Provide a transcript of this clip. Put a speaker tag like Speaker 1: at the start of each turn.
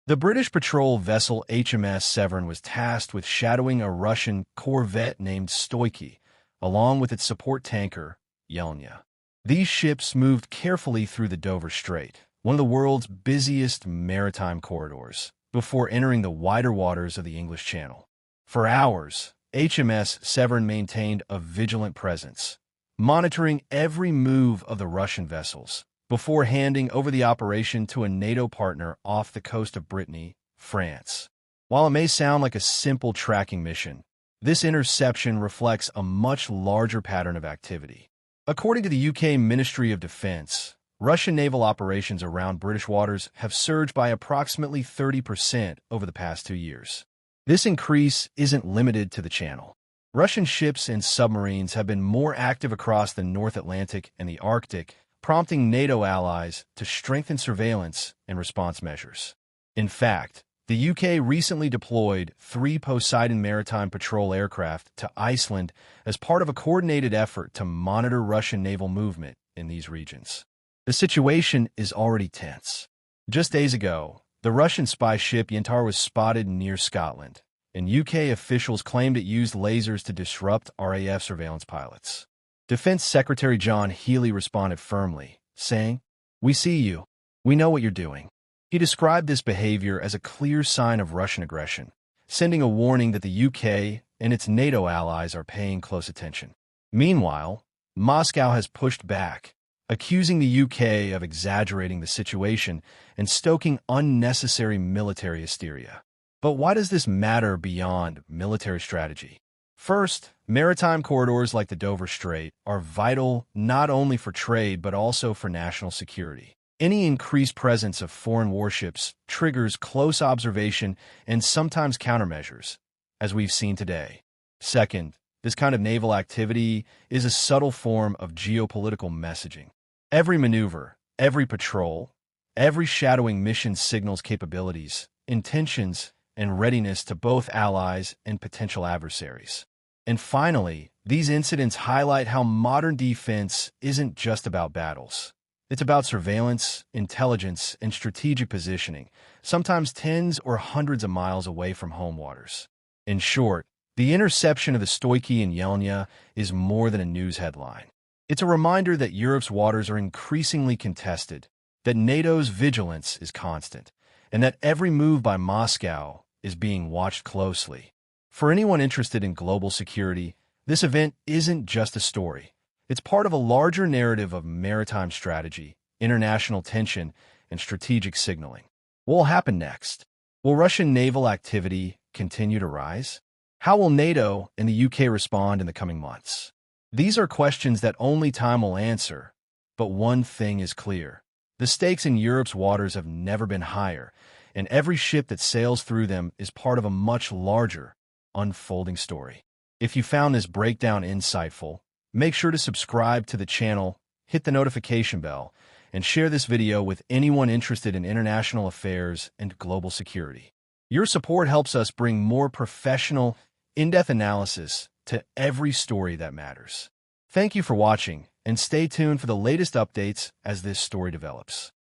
Speaker 1: The British patrol vessel HMS Severn was tasked with shadowing a Russian corvette named Stoichi, along with its support tanker, Yelnya. These ships moved carefully through the Dover Strait, one of the world's busiest maritime corridors, before entering the wider waters of the English Channel. For hours, HMS Severn maintained a vigilant presence, monitoring every move of the Russian vessels, before handing over the operation to a NATO partner off the coast of Brittany, France. While it may sound like a simple tracking mission, this interception reflects a much larger pattern of activity. According to the UK Ministry of Defence, Russian naval operations around British waters have surged by approximately 30% over the past 2 years. This increase isn't limited to the Channel. Russian ships and submarines have been more active across the North Atlantic and the Arctic, prompting NATO allies to strengthen surveillance and response measures. In fact, the UK recently deployed 3 Poseidon maritime patrol aircraft to Iceland as part of a coordinated effort to monitor Russian naval movement in these regions. The situation is already tense. Just days ago, the Russian spy ship Yantar was spotted near Scotland, and UK officials claimed it used lasers to disrupt RAF surveillance pilots. Defense Secretary John Healey responded firmly, saying, "We see you. We know what you're doing." He described this behavior as a clear sign of Russian aggression, sending a warning that the UK and its NATO allies are paying close attention. Meanwhile, Moscow has pushed back, accusing the UK of exaggerating the situation and stoking unnecessary military hysteria. But why does this matter beyond military strategy? First, maritime corridors like the Dover Strait are vital not only for trade but also for national security. Any increased presence of foreign warships triggers close observation and sometimes countermeasures, as we've seen today. Second, this kind of naval activity is a subtle form of geopolitical messaging. Every maneuver, every patrol, every shadowing mission signals capabilities, intentions, and readiness to both allies and potential adversaries. And finally, these incidents highlight how modern defense isn't just about battles. It's about surveillance, intelligence, and strategic positioning, sometimes tens or hundreds of miles away from home waters. In short, the interception of the Stoichi and Yelnya is more than a news headline. It's a reminder that Europe's waters are increasingly contested, that NATO's vigilance is constant, and that every move by Moscow is being watched closely. For anyone interested in global security, this event isn't just a story. It's part of a larger narrative of maritime strategy, international tension, and strategic signaling. What will happen next? Will Russian naval activity continue to rise? How will NATO and the UK respond in the coming months? These are questions that only time will answer, but one thing is clear. The stakes in Europe's waters have never been higher, and every ship that sails through them is part of a much larger, unfolding story. If you found this breakdown insightful, make sure to subscribe to the channel, hit the notification bell, and share this video with anyone interested in international affairs and global security. Your support helps us bring more professional, in-depth analysis to every story that matters. Thank you for watching, and stay tuned for the latest updates as this story develops.